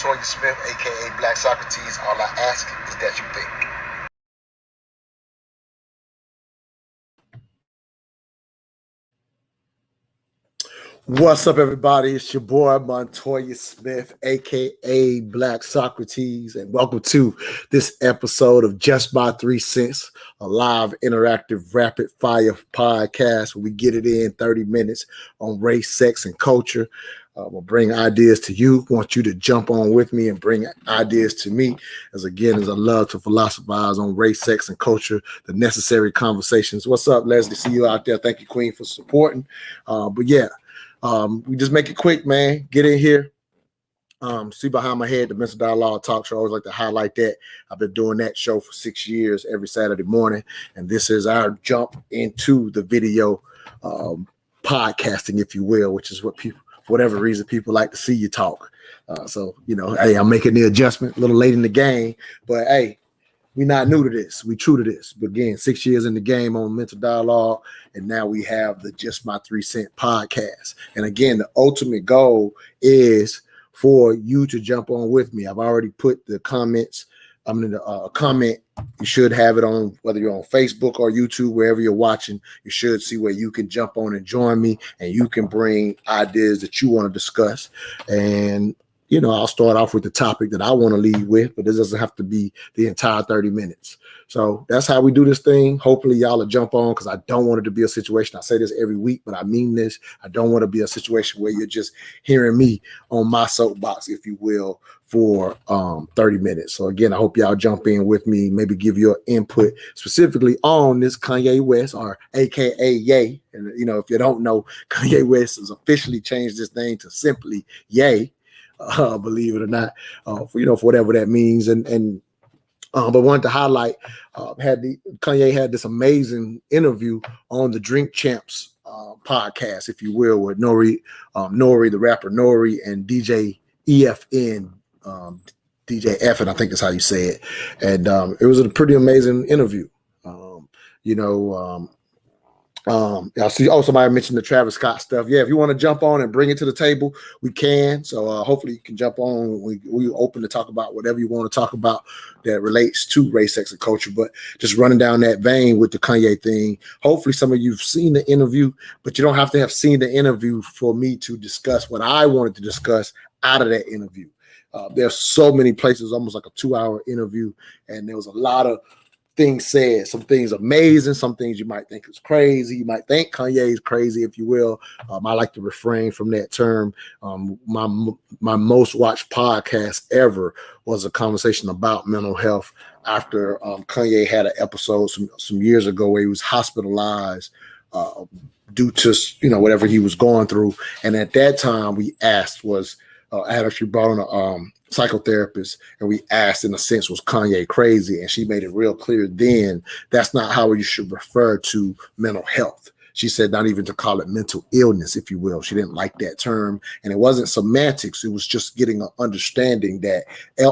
Montoya Smith, aka Black Socrates. All I ask is that you think. What's up, everybody? It's your boy Montoya Smith, aka Black Socrates, and welcome to this episode of Just My 3 Cents, a live, interactive, rapid fire podcast where we get it in 30 minutes on race, sex, and culture. We'll bring ideas to you. Want you to jump on with me and bring ideas to me. As I love to philosophize on race, sex, and culture, the necessary conversations. What's up, Leslie? See you out there. Thank you, Queen, for supporting. We just make it quick, man. Get in here. See behind my head, the Mental Dialogue Talk Show. I always like to highlight that. I've been doing that show for 6 years every Saturday morning, and this is our jump into the video podcasting, if you will, which is what people, for whatever reason, people like to see you talk. Hey, I'm making the adjustment a little late in the game, but hey, we're not new to this. We true to this. But again, 6 years in the game on Mental Dialogue, and now we have the Just My 3 Cent podcast. And again, the ultimate goal is for you to jump on with me. I've already put the comments. I'm in the comment. You should have it on, whether you're on Facebook or YouTube, wherever you're watching. You should see where you can jump on and join me, and you can bring ideas that you want to discuss. And I'll start off with the topic that I want to lead with, but this doesn't have to be the entire 30 minutes. So that's how we do this thing. Hopefully y'all will jump on, because I don't want it to be a situation. I say this every week, but I mean this. I don't want to be a situation where you're just hearing me on my soapbox, if you will, for 30 minutes. So again, I hope y'all jump in with me, maybe give your input specifically on this Kanye West, or AKA Ye. And if you don't know, Kanye West has officially changed his name to simply Ye. Believe it or not, for whatever that means. But wanted to highlight, Kanye had this amazing interview on the Drink Champs podcast, if you will, with Nori, the rapper Nori, and DJ EFN, DJ Effin, I think that's how you say it. And it was a pretty amazing interview. I see. Oh, somebody mentioned the Travis Scott stuff. Yeah, if you want to jump on and bring it to the table, we can. So hopefully you can jump on. We open to talk about whatever you want to talk about that relates to race, sex, and culture. But just running down that vein with the Kanye thing. Hopefully some of you've seen the interview, but you don't have to have seen the interview for me to discuss what I wanted to discuss out of that interview. There's so many places, almost like a 2-hour interview, and there was a lot of things said, some things amazing, some things you might think is crazy. You might think Kanye is crazy, if you will. I like to refrain from that term. My most watched podcast ever was a conversation about mental health after Kanye had an episode some years ago where he was hospitalized due to whatever he was going through. And at that time, we asked I had actually brought on a psychotherapist, and we asked, in a sense, was Kanye crazy? And she made it real clear then that's not how you should refer to mental health. She said not even to call it mental illness, if you will. She didn't like that term. And it wasn't semantics. It was just getting an understanding that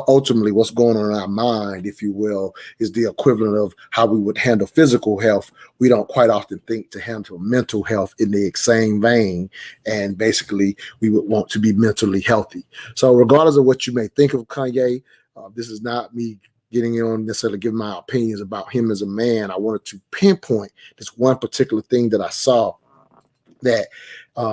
ultimately what's going on in our mind, if you will, is the equivalent of how we would handle physical health. We don't quite often think to handle mental health in the same vein. And basically, we would want to be mentally healthy. So regardless of what you may think of Kanye, this is not me getting on necessarily giving my opinions about him as a man. I wanted to pinpoint this one particular thing that I saw that,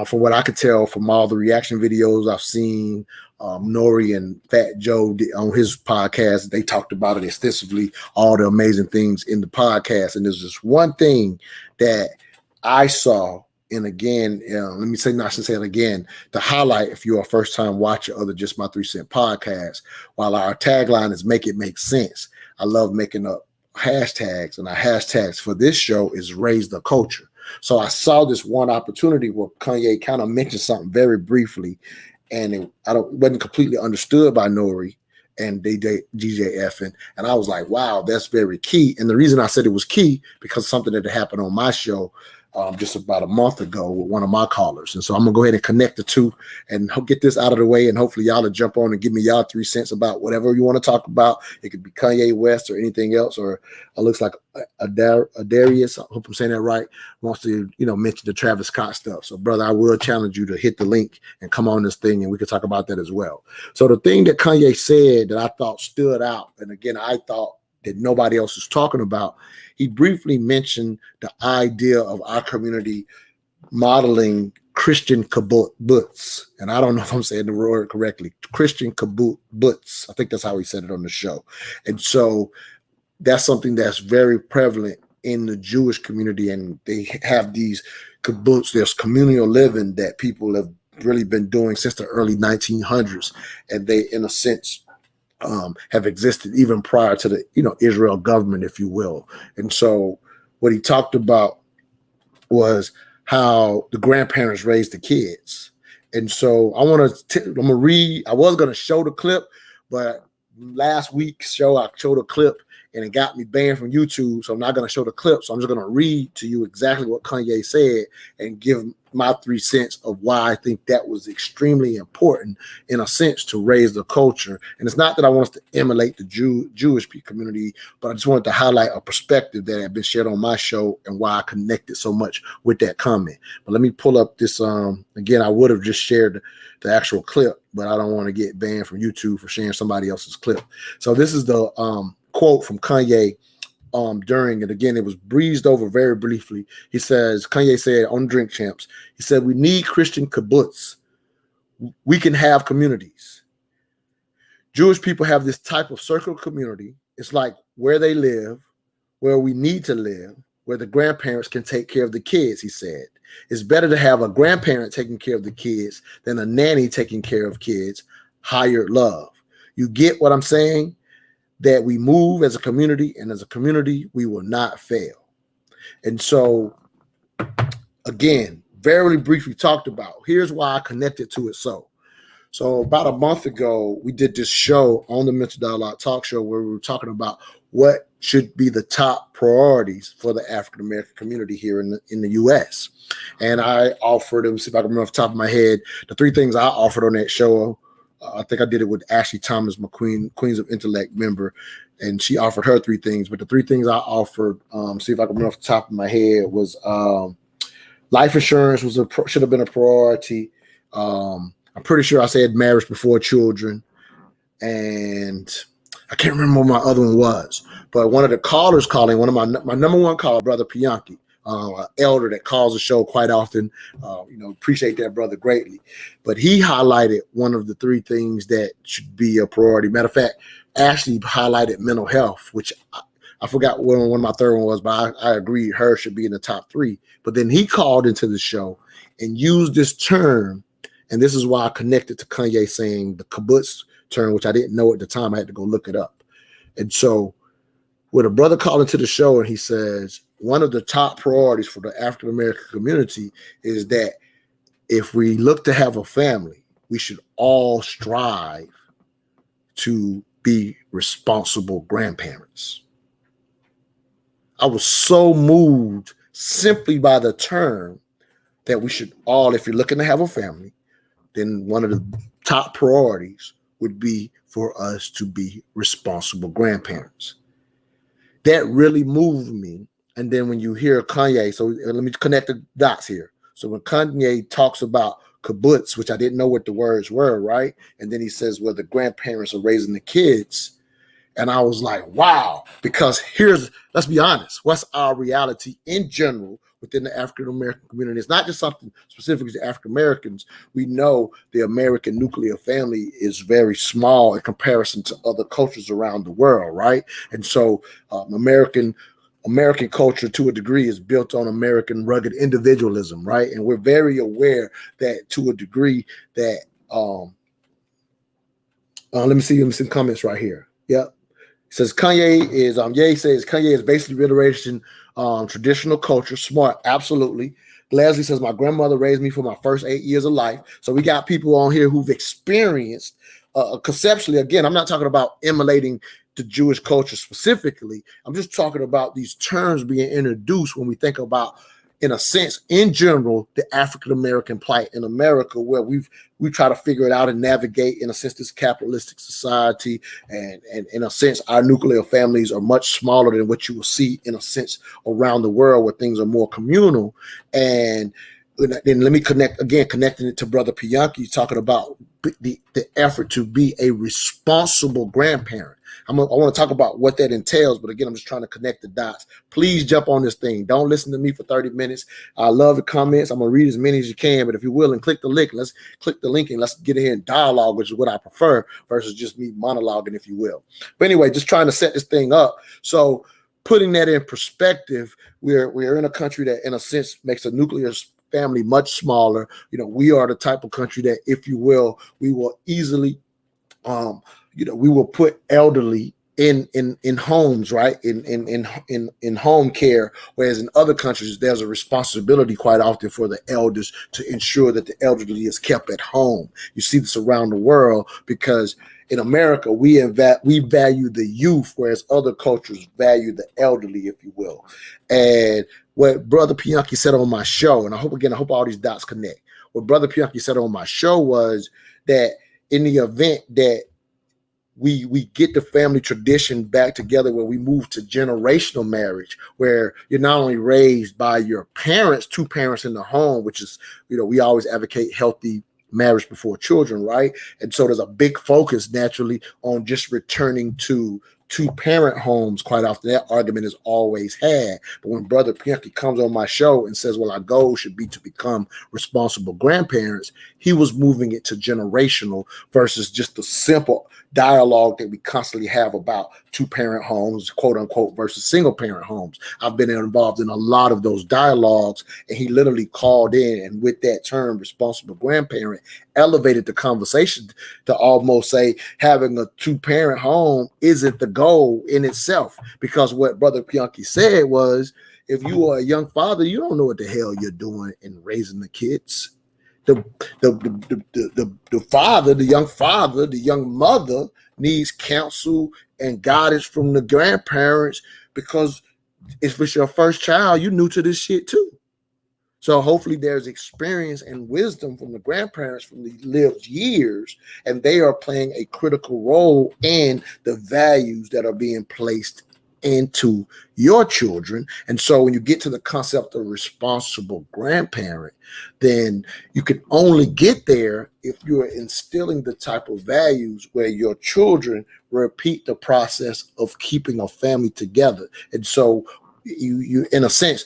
from what I could tell from all the reaction videos I've seen, Nori and Fat Joe on his podcast, they talked about it extensively, all the amazing things in the podcast. And there's this one thing that I saw. And again, let me say, not to say it again, to highlight, if you're a first-time watcher of the Just My 3 Cent podcast, while our tagline is make it make sense, I love making up hashtags, and our hashtags for this show is raise the culture. So I saw this one opportunity where Kanye kind of mentioned something very briefly, and it wasn't completely understood by Nori and DJ Effin. And I was like, wow, that's very key. And the reason I said it was key, because something that happened on my show, just about a month ago with one of my callers. And so I'm gonna go ahead and connect the two and get this out of the way. And hopefully y'all will jump on and give me y'all 3 cents about whatever you want to talk about. It could be Kanye West or anything else, or it looks like Darius, I hope I'm saying that right, wants to, mention the Travis Scott stuff. So brother, I will challenge you to hit the link and come on this thing and we can talk about that as well. So the thing that Kanye said that I thought stood out, and again, I thought that nobody else is talking about, he briefly mentioned the idea of our community modeling Christian kibbutz. And I don't know if I'm saying the word correctly. Christian kibbutz. I think that's how he said it on the show. And so that's something that's very prevalent in the Jewish community. And they have these kibbutz. There's communal living that people have really been doing since the early 1900s. And they, in a sense, have existed even prior to the, Israel government, if you will. And so what he talked about was how the grandparents raised the kids. And so I'm going to read, I was going to show the clip, but last week's show, I showed a clip and it got me banned from YouTube. So I'm not going to show the clip. So I'm just going to read to you exactly what Kanye said and give my 3 cents of why I think that was extremely important, in a sense, to raise the culture. And it's not that I want us to emulate the Jewish community, but I just wanted to highlight a perspective that had been shared on my show and why I connected so much with that comment. But let me pull up this. Again, I would have just shared the actual clip, but I don't want to get banned from YouTube for sharing somebody else's clip. So this is the quote from Kanye during, and again, it was breezed over very briefly. He says, Kanye said on Drink Champs, he said, "We need Christian kibbutz. We can have communities. Jewish people have this type of circle community. It's like where they live, where we need to live, where the grandparents can take care of the kids," he said. "It's better to have a grandparent taking care of the kids than a nanny taking care of kids. Hired love. You get what I'm saying? That we move as a community, and as a community, we will not fail." And so, again, very briefly talked about, here's why I connected to it So about a month ago, we did this show on the Mental Dialogue Talk Show where we were talking about what should be the top priorities for the African-American community here in the U.S. And I offered them, see if I can remember off the top of my head, the 3 things I offered on that show. I think I did it with Ashley Thomas, my Queens of Intellect member, and she offered her 3 things. But the 3 things I offered, see if I can remember off the top of my head, was life insurance should have been a priority. I'm pretty sure I said marriage before children, and I can't remember what my other one was. But one of the callers calling, one of my number one caller, Brother Pianki, elder that calls the show quite often, appreciate that brother greatly. But he highlighted one of the 3 things that should be a priority. Matter of fact, Ashley highlighted mental health, which I forgot what one of my third one was, but I agree her should be in the top 3. But then he called into the show and used this term, and this is why I connected to Kanye saying the kibbutz term, which I didn't know at the time. I had to go look it up. And so when a brother called into the show and he says, one of the top priorities for the African-American community is that if we look to have a family, we should all strive to be responsible grandparents. I was so moved simply by the term that we should all, if you're looking to have a family, then one of the top priorities would be for us to be responsible grandparents. That really moved me. And then when you hear Kanye, so let me connect the dots here. So when Kanye talks about kibbutz, which I didn't know what the words were, right? And then he says, well, the grandparents are raising the kids. And I was like, wow, because let's be honest, what's our reality in general within the African-American community? It's not just something specific to African-Americans. We know the American nuclear family is very small in comparison to other cultures around the world, right? And so American culture, to a degree, is built on American rugged individualism, right? And we're very aware that, to a degree, that let me see some comments right here. Yep. It says Kanye is basically reiteration traditional culture. Smart, absolutely. Leslie says my grandmother raised me for my first 8 years of life. So we got people on here who've experienced conceptually. Again, I'm not talking about emulating the Jewish culture specifically. I'm just talking about these terms being introduced when we think about in a sense, in general, the African American plight in America, where we try to figure it out and navigate, in a sense, this capitalistic society, and in a sense, our nuclear families are much smaller than what you will see, in a sense, around the world where things are more communal. And then let me connecting it to Brother Pianki, talking about the effort to be a responsible grandparent. I want to talk about what that entails, but again, I'm just trying to connect the dots. Please jump on this thing. Don't listen to me for 30 minutes. I love the comments. I'm going to read as many as you can, but if you will, and click the link. Let's click the link and let's get in here and dialogue, which is what I prefer, versus just me monologuing, if you will. But anyway, just trying to set this thing up. So putting that in perspective, we're in a country that, in a sense, makes a nuclear family much smaller. We are the type of country that, if you will, we will easily we will put elderly in homes, right? In home care, whereas in other countries, there's a responsibility quite often for the elders to ensure that the elderly is kept at home. You see this around the world because in America, we value the youth, whereas other cultures value the elderly, if you will. And what Brother Pianki said on my show, and I hope all these dots connect. What Brother Pianki said on my show was that in the event that we get the family tradition back together, where we move to generational marriage, where you're not only raised by your parents, two parents in the home, which is, we always advocate healthy marriage before children, right? And so there's a big focus naturally on just returning to two-parent homes. Quite often that argument is always had. But when Brother Pianki comes on my show and says, well, our goal should be to become responsible grandparents, he was moving it to generational versus just the simple dialogue that we constantly have about two-parent homes, quote unquote, versus single-parent homes. I've been involved in a lot of those dialogues, and he literally called in, and with that term, responsible grandparent, elevated the conversation to almost say having a two-parent home isn't the goal in itself. Because what Brother Pianki said was, if you are a young father, you don't know what the hell you're doing in raising the kids. The father, the young mother needs counsel and guidance from the grandparents, because if it's your first child, you're new to this shit too. So hopefully there's experience and wisdom from the grandparents from the lived years, and they are playing a critical role in the values that are being placed into your children. And so when you get to the concept of responsible grandparent, then you can only get there if you're instilling the type of values where your children repeat the process of keeping a family together. And so you in a sense,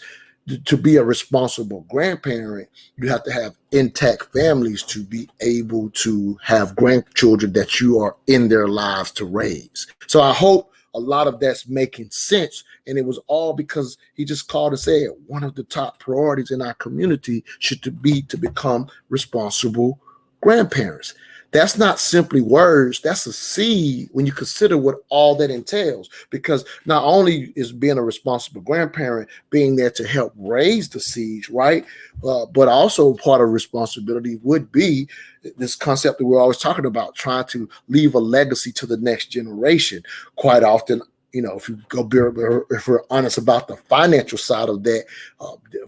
to be a responsible grandparent, you have to have intact families to be able to have grandchildren that you are in their lives to raise. So I hope a lot of that's making sense. And it was all because he just called and said one of the top priorities in our community should be to become responsible grandparents. That's not simply words. That's a seed when you consider what all that entails. Because not only is being a responsible grandparent being there to help raise the seeds, right? But also part of responsibility would be this concept that we're always talking about, trying to leave a legacy to the next generation. Quite often, if we're honest about the financial side of that,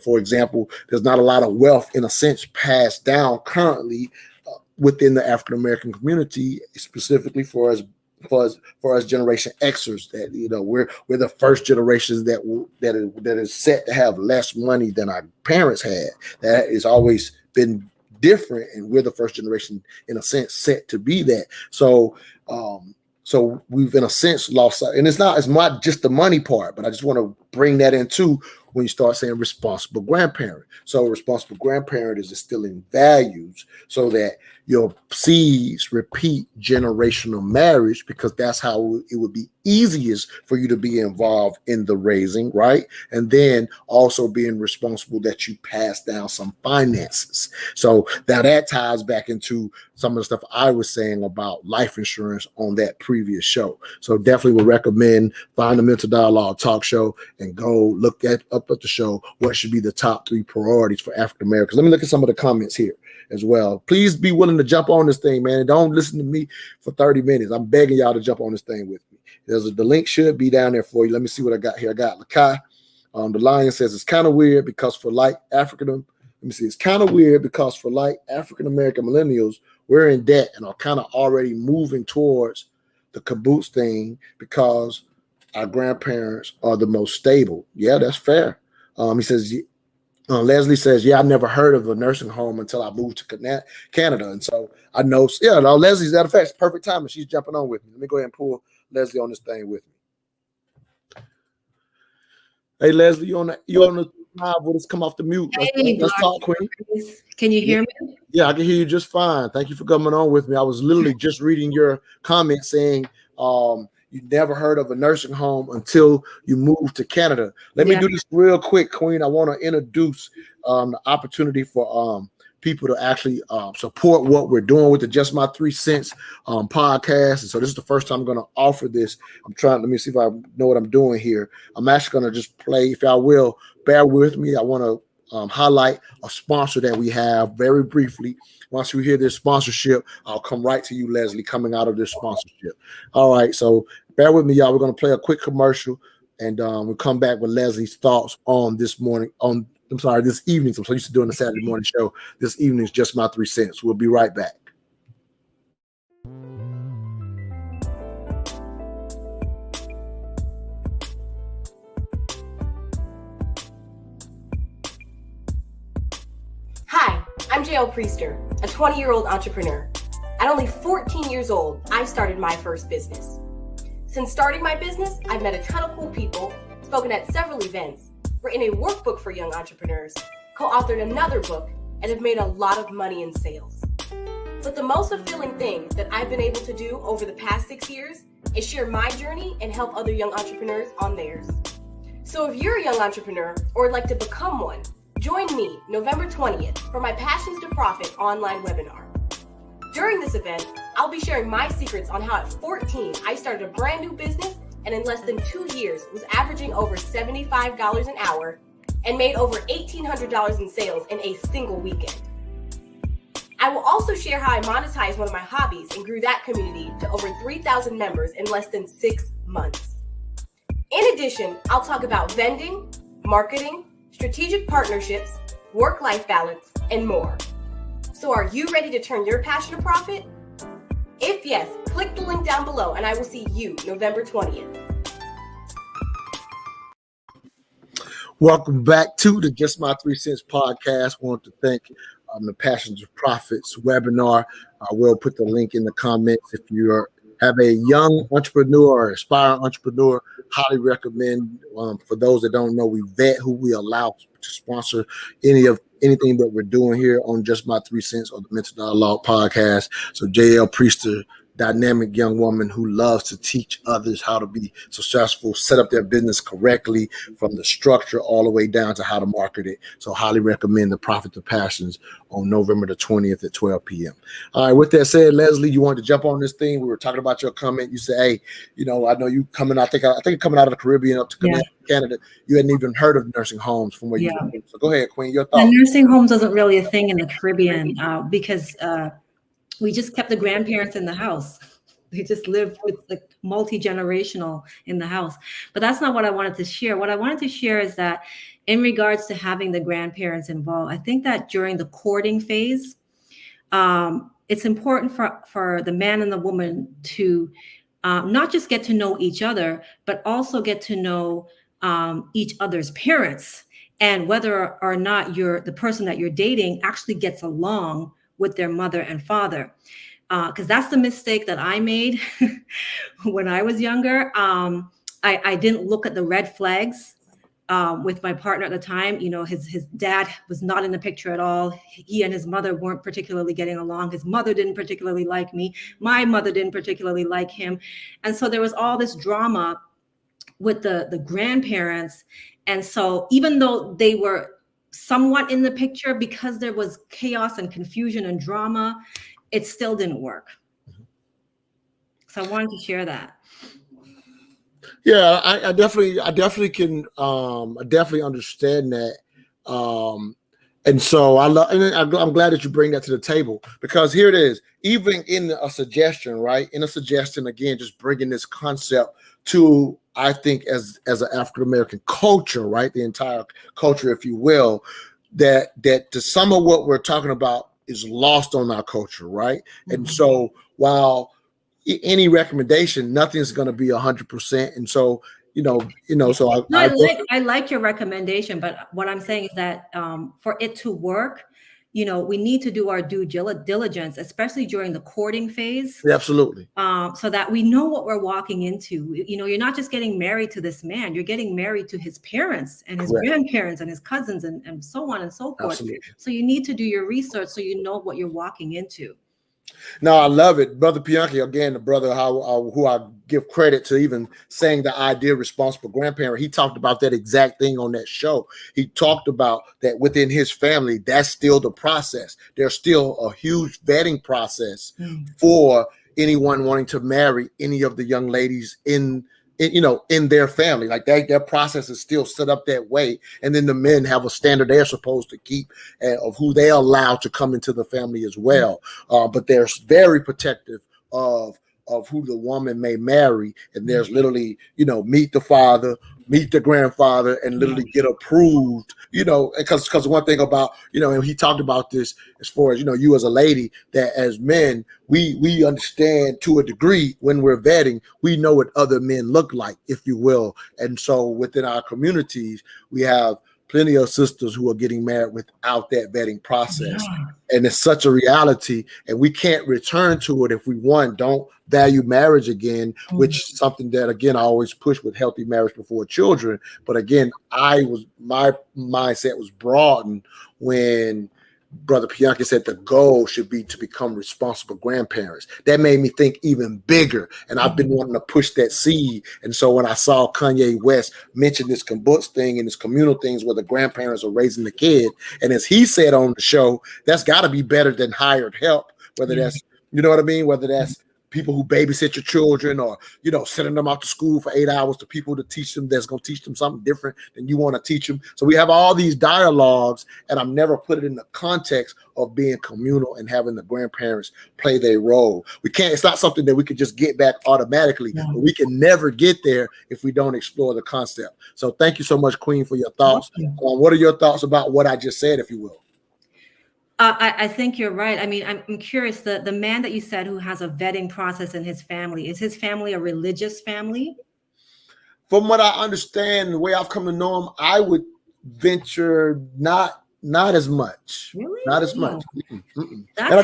for example, there's not a lot of wealth, in a sense, passed down currently within the African American community, specifically for us Generation Xers, that we're the first generations that is set to have less money than our parents had. That has always been different, and we're the first generation, in a sense, set to be that. So we've, in a sense, lost sight. And it's not just the money part, but I just want to bring that into when you start saying responsible grandparent. So responsible grandparent is instilling values so that your seeds repeat generational marriage, because that's how it would be easiest for you to be involved in the raising, right? And then also being responsible that you pass down some finances. So now that ties back into some of the stuff I was saying about life insurance on that previous show. So definitely would recommend find the Mental Dialogue Talk Show and go look up at the show what should be the top 3 priorities for African Americans. Let me look at some of the comments here as well. Please be willing to jump on this thing, man. And don't listen to me for 30 minutes. I'm begging y'all to jump on this thing with me. The link should be down there for you. Let me see what I got here. I got Lakai. The Lion says it's kind of weird because for like African, it's kind of weird because for like African American millennials, we're in debt and are kind of already moving towards the caboose thing because our grandparents are the most stable. Yeah, that's fair. He says, Leslie says, yeah, I never heard of a nursing home until I moved to Canada. And so I know, yeah, no, Leslie's that effect. Perfect time. And she's jumping on with me. Let me go ahead and pull Leslie on this thing with me. Hey, Leslie, you on the live with us? Come off the mute. Let's talk, Queen. Can you hear me? Yeah, I can hear you just fine. Thank you for coming on with me. I was literally just reading your comment saying you never heard of a nursing home until you moved to Canada. Let me do this real quick, Queen. I want to introduce the opportunity for people to actually support what we're doing with the Just My 3 Cents podcast. And so this is the first time I'm going to offer this. Let me see if I know what I'm doing here. I'm actually going to just play, if y'all will, bear with me. I want to highlight a sponsor that we have very briefly. Once you hear this sponsorship, I'll come right to you, Leslie, coming out of this sponsorship. All right, so bear with me, y'all. We're going to play a quick commercial, and we'll come back with Leslie's thoughts on this evening. I'm so used to doing the Saturday morning show. This evening is Just My 3 Cents. We'll be right back. Hi, I'm JL Priester, a 20-year-old entrepreneur. At only 14 years old, I started my first business. Since starting my business, I've met a ton of cool people, spoken at several events, written a workbook for young entrepreneurs, co-authored another book, and have made a lot of money in sales. But the most fulfilling thing that I've been able to do over the past 6 years is share my journey and help other young entrepreneurs on theirs. So if you're a young entrepreneur or would like to become one, join me November 20th for my Passions to Profit online webinar. During this event, I'll be sharing my secrets on how at 14, I started a brand new business and in less than 2 years was averaging over $75 an hour and made over $1,800 in sales in a single weekend. I will also share how I monetized one of my hobbies and grew that community to over 3,000 members in less than 6 months. In addition, I'll talk about vending, marketing, strategic partnerships, work-life balance, and more. So are you ready to turn your passion to profit? If yes, click the link down below and I will see you November 20th. Welcome back to the Just My 3 Cents podcast. I want to thank the Passions of Profits webinar. I will put the link in the comments. If you have a young entrepreneur or aspiring entrepreneur, highly recommend. For those that don't know, we vet who we allow to sponsor anything that we're doing here on Just My 3 Cents or the Mental Dialogue podcast. So JL Priester, dynamic young woman who loves to teach others how to be successful, set up their business correctly from the structure all the way down to how to market it. So highly recommend the Profit to Passions on November the 20th at 12 p.m. All right, with that said, Leslie, you wanted to jump on this thing. We were talking about your comment. You said, hey, I know you coming, I think you're coming out of the Caribbean up to Canada. You hadn't even heard of nursing homes from where you were. So go ahead, Queen, your thoughts. And nursing homes wasn't really a thing in the Caribbean because we just kept the grandparents in the house. They just lived with like multi-generational in the house. But that's not what I wanted to share. What I wanted to share is that in regards to having the grandparents involved, I think that during the courting phase, it's important for the man and the woman to not just get to know each other, but also get to know each other's parents and whether or not the person that you're dating actually gets along with their mother and father. Because that's the mistake that I made when I was younger. I didn't look at the red flags with my partner at the time. His dad was not in the picture at all. He and his mother weren't particularly getting along. His mother didn't particularly like me. My mother didn't particularly like him. And so there was all this drama with the grandparents. And so even though they were somewhat in the picture, because there was chaos and confusion and drama, it still didn't work. So I wanted to share that. Yeah, I definitely can. I definitely understand that. And so I love, and I'm glad that you bring that to the table, because here it is, even in a suggestion, right? In a suggestion, again, just bringing this concept to, I think, as an African American culture, right? The entire culture, if you will, that to some of what we're talking about is lost on our culture, right? Mm-hmm. And so while any recommendation, nothing's going to be 100%, and so. So I like your recommendation, but what I'm saying is that for it to work, we need to do our due diligence, especially during the courting phase. Yeah, absolutely. So that we know what we're walking into. You're not just getting married to this man, you're getting married to his parents and his grandparents and his cousins and so on and so forth. Absolutely. So you need to do your research so you know what you're walking into. No, I love it. Brother Bianchi, again, the brother who I give credit to even saying the idea of responsible grandparent. He talked about that exact thing on that show. He talked about that within his family, that's still the process. There's still a huge vetting process for anyone wanting to marry any of the young ladies in their family. Like their process is still set up that way. And then the men have a standard they're supposed to keep of who they allow to come into the family as well. But they're very protective of who the woman may marry. And there's literally, meet the father, meet the grandfather, and literally get approved, because one thing about, and he talked about this as far as, you as a lady, that as men, we understand to a degree when we're vetting, we know what other men look like, if you will. And so within our communities, we have plenty of sisters who are getting married without that vetting process. Yeah. And it's such a reality, and we can't return to it if we, don't value marriage again, which is something that, again, I always push with healthy marriage before children. But again, my mindset was broadened when Brother Bianchi said the goal should be to become responsible grandparents. That made me think even bigger. And I've been wanting to push that seed. And so when I saw Kanye West mention this kibbutz thing and this communal things where the grandparents are raising the kid, and as he said on the show, that's got to be better than hired help, whether that's, whether that's people who babysit your children or, sending them out to school for 8 hours to people to teach them that's going to teach them something different than you want to teach them. So we have all these dialogues, and I've never put it in the context of being communal and having the grandparents play their role. It's not something that we could just get back automatically, but we can never get there if we don't explore the concept. So thank you so much, Queen, for your thoughts. What are your thoughts about what I just said, if you will? I think you're right. I mean, I'm curious, the man that you said who has a vetting process in his family, is his family a religious family? From what I understand, the way I've come to know him, I would venture not as much. Really? Not as much. That's and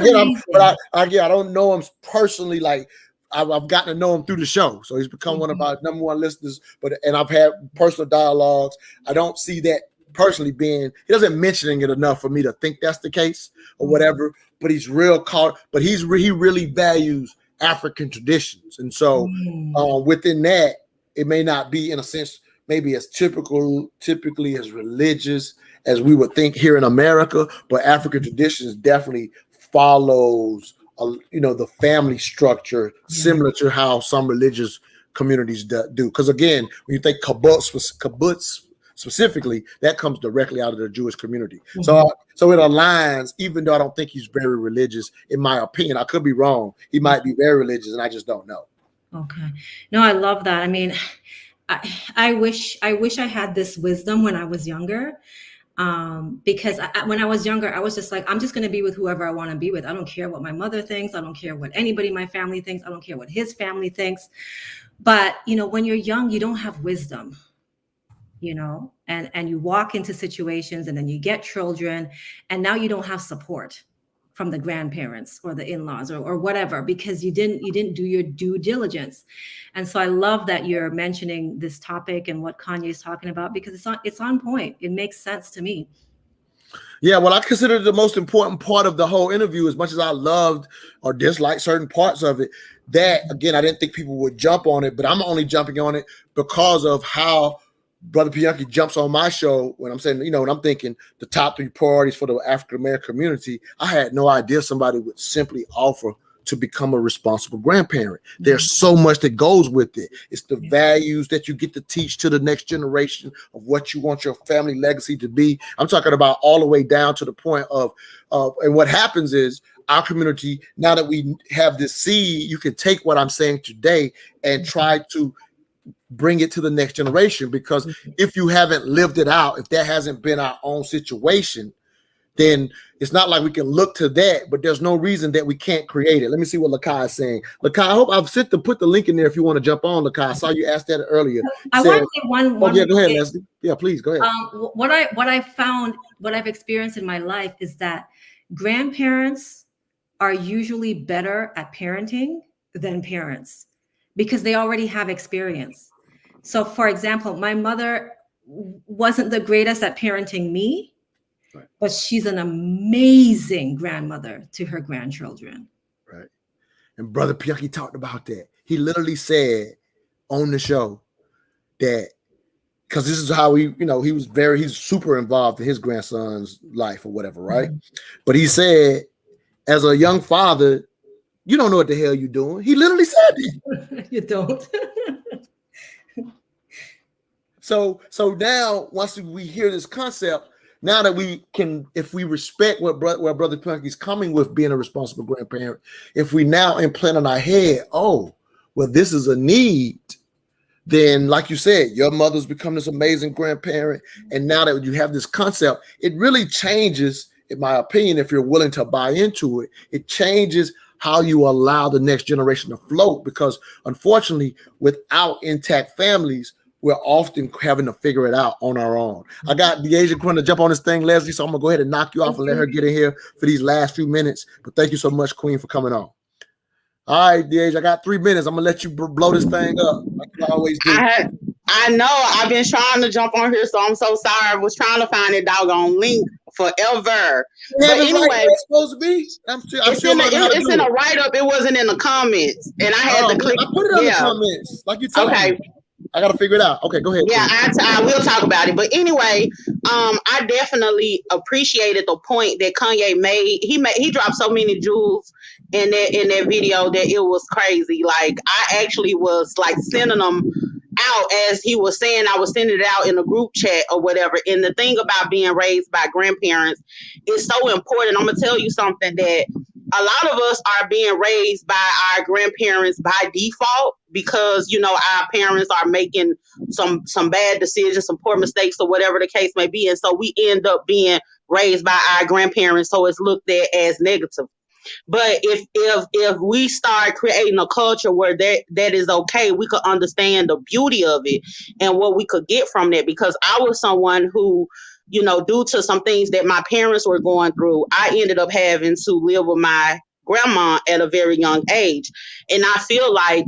again, I don't know him personally. Like I've gotten to know him through the show, so he's become one of our number one listeners. And I've had personal dialogues. I don't see that personally he doesn't mentioning it enough for me to think that's the case or whatever, but he's he really values African traditions. And so within that, it may not be in a sense, maybe as typically as religious as we would think here in America, but African traditions definitely follows, the family structure similar to how some religious communities do. Because again, when you think kibbutz specifically, that comes directly out of the Jewish community. So it aligns, even though I don't think he's very religious, in my opinion. I could be wrong. He might be very religious, and I just don't know. Okay. No, I love that. I mean, I wish I had this wisdom when I was younger. Because when I was younger, I was just like, I'm just going to be with whoever I want to be with. I don't care what my mother thinks. I don't care what anybody in my family thinks. I don't care what his family thinks. But, when you're young, you don't have wisdom. And you walk into situations and then you get children, and now you don't have support from the grandparents or the in-laws or whatever, because you didn't do your due diligence. And so I love that you're mentioning this topic and what Kanye is talking about, because it's on point. It makes sense to me. Yeah, well, I consider the most important part of the whole interview, as much as I loved or disliked certain parts of it, that, again, I didn't think people would jump on it, but I'm only jumping on it because of how Brother Bianchi jumps on my show when I'm saying, when I'm thinking the top 3 priorities for the African American community. I had no idea somebody would simply offer to become a responsible grandparent. There's so much that goes with it. It's the values that you get to teach to the next generation of what you want your family legacy to be. I'm talking about all the way down to the point of and what happens is our community, now that we have this seed, you can take what I'm saying today and try to bring it to the next generation, because if you haven't lived it out, if that hasn't been our own situation, then it's not like we can look to that, but there's no reason that we can't create it. Let me see what Lakai is saying. Lakai, I hope I've sent to put the link in there if you want to jump on, Lakai. I saw you asked that earlier. I want to say one. Oh, yeah, go ahead, Leslie. Yeah, please, go ahead. What I found, what I've experienced in my life is that grandparents are usually better at parenting than parents because they already have experience. So, for example, my mother wasn't the greatest at parenting me, right, but she's an amazing grandmother to her grandchildren. Right. And Brother Piaki talked about that. He literally said on the show that, because this is how he's super involved in his grandson's life or whatever, right? Mm-hmm. But he said, as a young father, you don't know what the hell you're doing. He literally said that. You don't. So now, once we hear this concept, now that we can, if we respect where Brother Punky's coming with being a responsible grandparent, if we now implant in our head, oh, well, this is a need, then like you said, your mother's become this amazing grandparent. And now that you have this concept, it really changes, in my opinion, if you're willing to buy into it, it changes how you allow the next generation to float. Because unfortunately, without intact families, we're often having to figure it out on our own. I got Deasia going to jump on this thing, Leslie, so I'm going to go ahead and knock you off and let her get in here for these last few minutes. But thank you so much, Queen, for coming on. All right, Deasia, I got 3 minutes. I'm going to let you blow this thing up like you always do. I know. I've been trying to jump on here, so I'm so sorry. I was trying to find a doggone link forever. But anyway, right it's supposed to be. It's in a write-up. It wasn't in the comments. And I had to click. I put it on the comments. Like you told me. I got to figure it out. Okay, go ahead. Yeah, I will talk about it. But anyway, I definitely appreciated the point that Kanye made. He dropped so many jewels in that video that it was crazy. Like, I actually was like sending them out as he was saying. I was sending it out in a group chat or whatever. And the thing about being raised by grandparents is so important. I'm going to tell you something, that a lot of us are being raised by our grandparents by default because, our parents are making some bad decisions, some poor mistakes or whatever the case may be. And so we end up being raised by our grandparents. So it's looked at as negative. But if we start creating a culture where that is okay, we could understand the beauty of it and what we could get from that. Because I was someone who, due to some things that my parents were going through, I ended up having to live with my grandma at a very young age. And I feel like,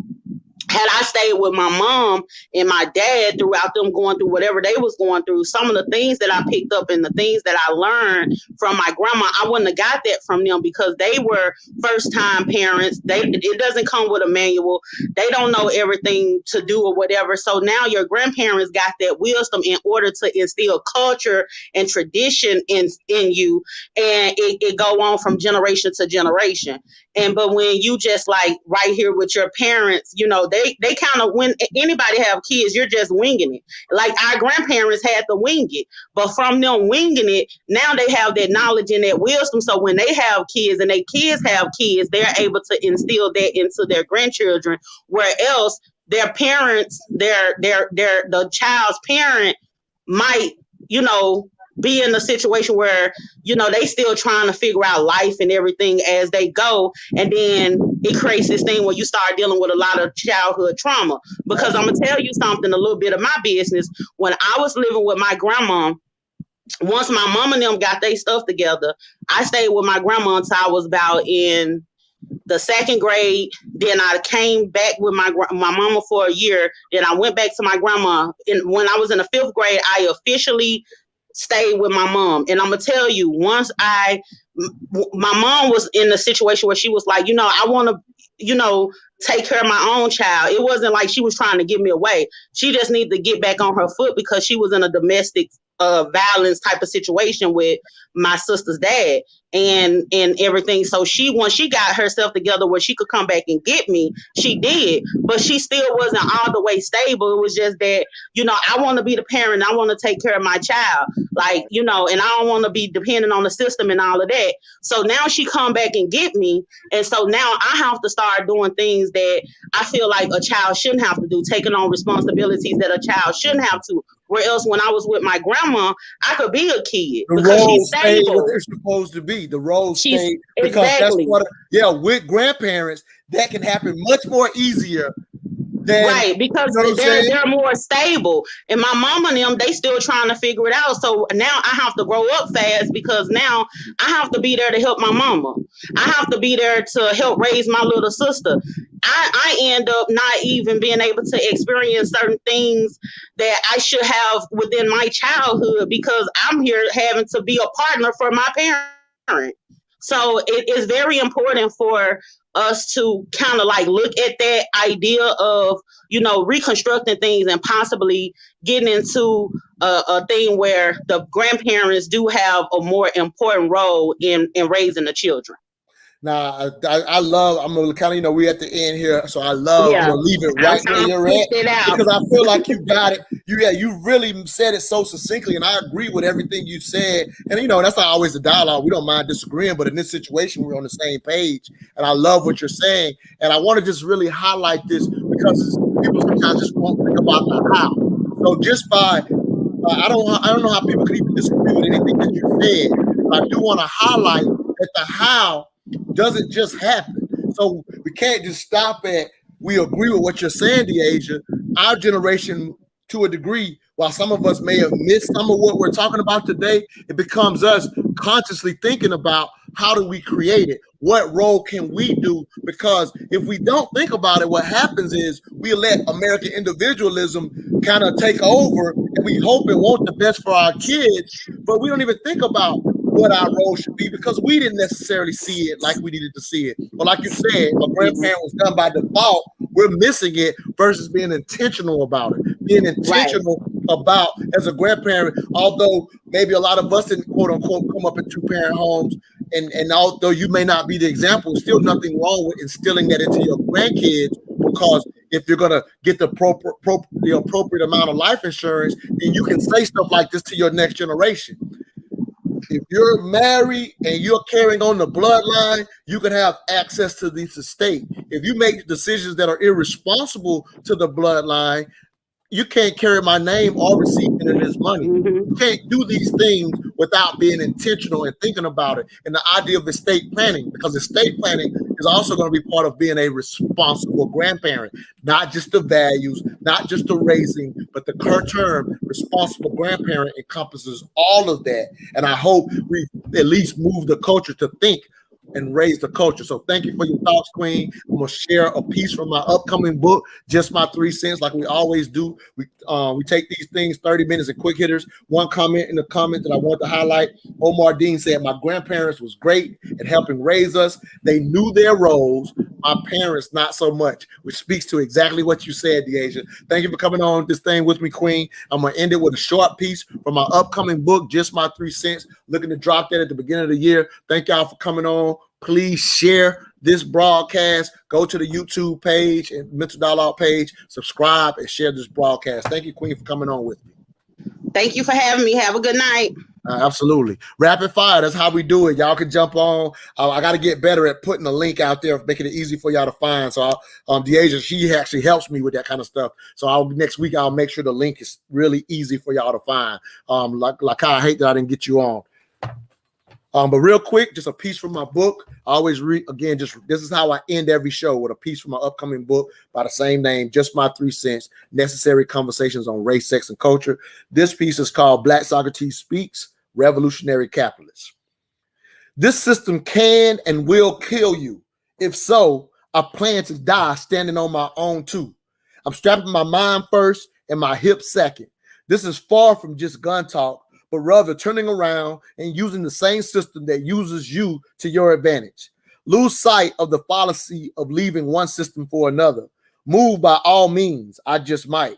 had I stayed with my mom and my dad throughout them going through whatever they was going through, some of the things that I picked up and the things that I learned from my grandma, I wouldn't have got that from them because they were first-time parents. It doesn't come with a manual. They don't know everything to do or whatever. So now your grandparents got that wisdom in order to instill culture and tradition in you, and it go on from generation to generation. But when you just like right here with your parents, they kind of, when anybody have kids, you're just winging it. Like our grandparents had to wing it, but from them winging it, now they have that knowledge and that wisdom. So when they have kids and their kids have kids, they're able to instill that into their grandchildren. Where else their parents, the child's parent might, be in a situation where, they still trying to figure out life and everything as they go. And then it creates this thing where you start dealing with a lot of childhood trauma. Because I'm going to tell you something, a little bit of my business. When I was living with my grandma, once my mom and them got their stuff together, I stayed with my grandma until I was about in the second grade. Then I came back with my mama for a year. Then I went back to my grandma. And when I was in the fifth grade, I officially stayed with my mom. And I'm gonna tell you, once my mom was in a situation where she was like, I want to, take care of my own child. It wasn't like she was trying to give me away. She just needed to get back on her foot because she was in a domestic violence type of situation with my sister's dad and everything. So once she got herself together where she could come back and get me, she did, but she still wasn't all the way stable. It was just that, you know, I want to be the parent. I want to take care of my child, like, you know, and I don't want to be dependent on the system and all of that. So now she come back and get me. And so now I have to start doing things that I feel like a child shouldn't have to do, taking on responsibilities that a child shouldn't have to. Where else, when I was with my grandma, I could be a kid because she's stable. What they're supposed to be. The roles stay because exactly. That's what. Yeah, with grandparents, that can happen much more easier. Right, because you know they're more stable, and my mom and them, they still trying to figure it out. So now I have to grow up fast because now I have to be there to help my mama. I have to be there to help raise my little sister. I end up not even being able to experience certain things that I should have within my childhood because I'm here having to be a partner for my parent. So it is very important for us to kind of like look at that idea of, you know, reconstructing things and possibly getting into a thing where the grandparents do have a more important role in raising the children. Now, I love, I'm going to kind of, you know, we're at the end here, so I love, I'm going to leave it right where you're at, because I feel like you got it. You really said it so succinctly, and I agree with everything you said. And, you know, that's not always the dialogue. We don't mind disagreeing, but in this situation, we're on the same page, and I love what you're saying. And I want to just really highlight this because people sometimes just won't think about the how. So just by, I don't know how people could even disagree with anything that you said, but I do want to highlight that the how doesn't just happen. So we can't just stop at we agree with what you're saying, Deasia. Our generation, to a degree, while some of us may have missed some of what we're talking about today, it becomes us consciously thinking about how do we create it? What role can we do? Because if we don't think about it, what happens is we let American individualism kind of take over, and we hope and want the best for our kids, but we don't even think about what our role should be because we didn't necessarily see it like we needed to see it. But like you said, a grandparent was done by default. We're missing it versus being intentional about it. Being intentional about, as a grandparent, although maybe a lot of us didn't, quote unquote, come up in two-parent homes, and although you may not be the example, still nothing wrong with instilling that into your grandkids, because if you're going to get the appropriate amount of life insurance, then you can say stuff like this to your next generation. If you're married and you're carrying on the bloodline, you can have access to this estate. If you make decisions that are irresponsible to the bloodline, you can't carry my name or receive any of this money. You can't do these things without being intentional and thinking about it. And the idea of estate planning, because estate planning is also going to be part of being a responsible grandparent, not just the values, not just the raising, but the current term responsible grandparent encompasses all of that. And I hope we at least move the culture to think and raise the culture. So thank you for your thoughts, Queen. I'm gonna share a piece from my upcoming book, Just My 3 Cents, like we always do. We take these things 30 minutes and quick hitters. One comment in the comment that I want to highlight. Omar Dean said, my grandparents was great at helping raise us. They knew their roles. My parents, not so much, which speaks to exactly what you said, Deasia. Thank you for coming on this thing with me, Queen. I'm gonna end it with a short piece from my upcoming book, Just My 3 Cents. Looking to drop that at the beginning of the year. Thank y'all for coming on. Please share this broadcast. Go to the YouTube page and Mental Dialogue page, subscribe and share this broadcast. Thank you, Queen, for coming on with me. Thank you for having me. Have a good night. Absolutely. Rapid fire. That's how we do it. Y'all can jump on. I got to get better at putting the link out there, making it easy for y'all to find. So Deasia, she actually helps me with that kind of stuff. So next week, I'll make sure the link is really easy for y'all to find. Like I hate that I didn't get you on. But real quick, just a piece from my book. I always read, again, this is how I end every show, with a piece from my upcoming book by the same name, Just My 3 Cents, Necessary Conversations on Race, Sex, and Culture. This piece is called Black Socrates Speaks, Revolutionary Capitalists. This system can and will kill you. If so, I plan to die standing on my own too. I'm strapping my mind first and my hips second. This is far from just gun talk, but rather turning around and using the same system that uses you to your advantage. Lose sight of the fallacy of leaving one system for another. Move by all means, I just might.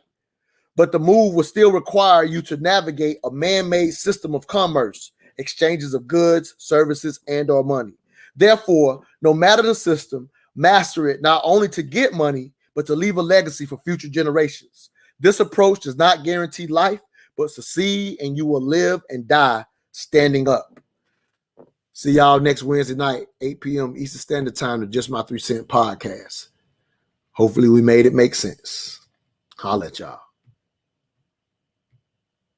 but the move will still require you to navigate a man-made system of commerce, exchanges of goods, services, and or money. Therefore, no matter the system, master it not only to get money, but to leave a legacy for future generations. This approach does not guarantee life, but succeed, and you will live and die standing up. See y'all next Wednesday night, 8 p.m. Eastern Standard Time, to Just My 3 Cent podcast. Hopefully we made it make sense. Holla at y'all.